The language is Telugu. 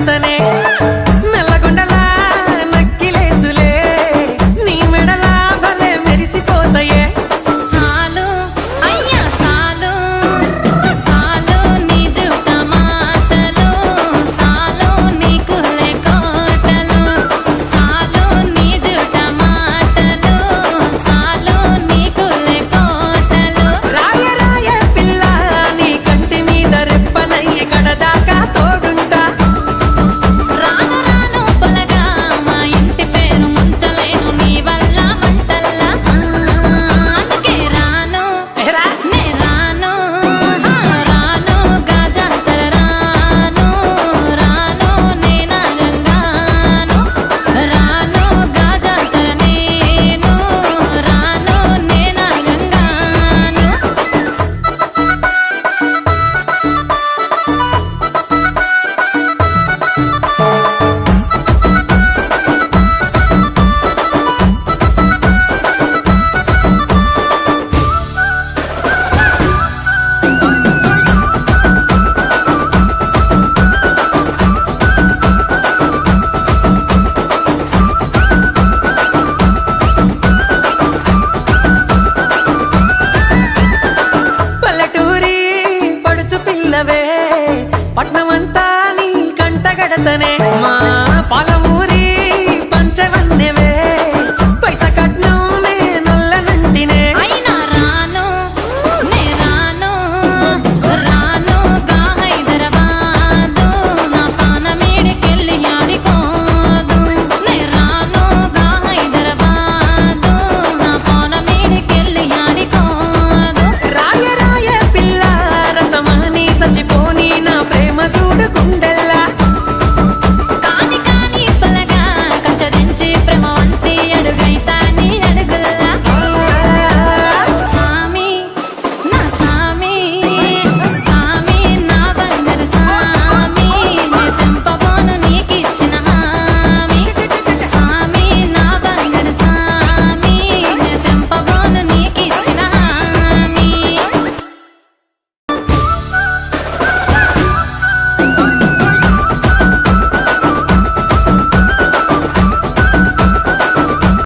కడతనే నల్లగొండలా నక్కిలేసులే నీ మెడలా భలే మెరిసిపోతాయే సాలు అయ్యా సాలు సాలు నీ జుట్ట మాటలు సాలు నీకులే కోటలు సాలు నీ జుట్ట మాటలు సాలు నీకులే కోటలు రాయ రాయ పిల్ల నీ కంటి మీద రెప్పనయ్యి కడదాకా తోడుంటా రాను రాను పొలగా మా ఇంటి పేరు ముంచలేను నీ వల్ల మంటల్లా అందుకే రాను ఎరా నే రాను రాను గాజాతర రాను రాను నే నాగంగాను రాను గాజాతర నేను రాను నే నాగంగాను పల్లెటూరి పడుచు పిల్లవే పట్నమంతా నీ కంటగడతనే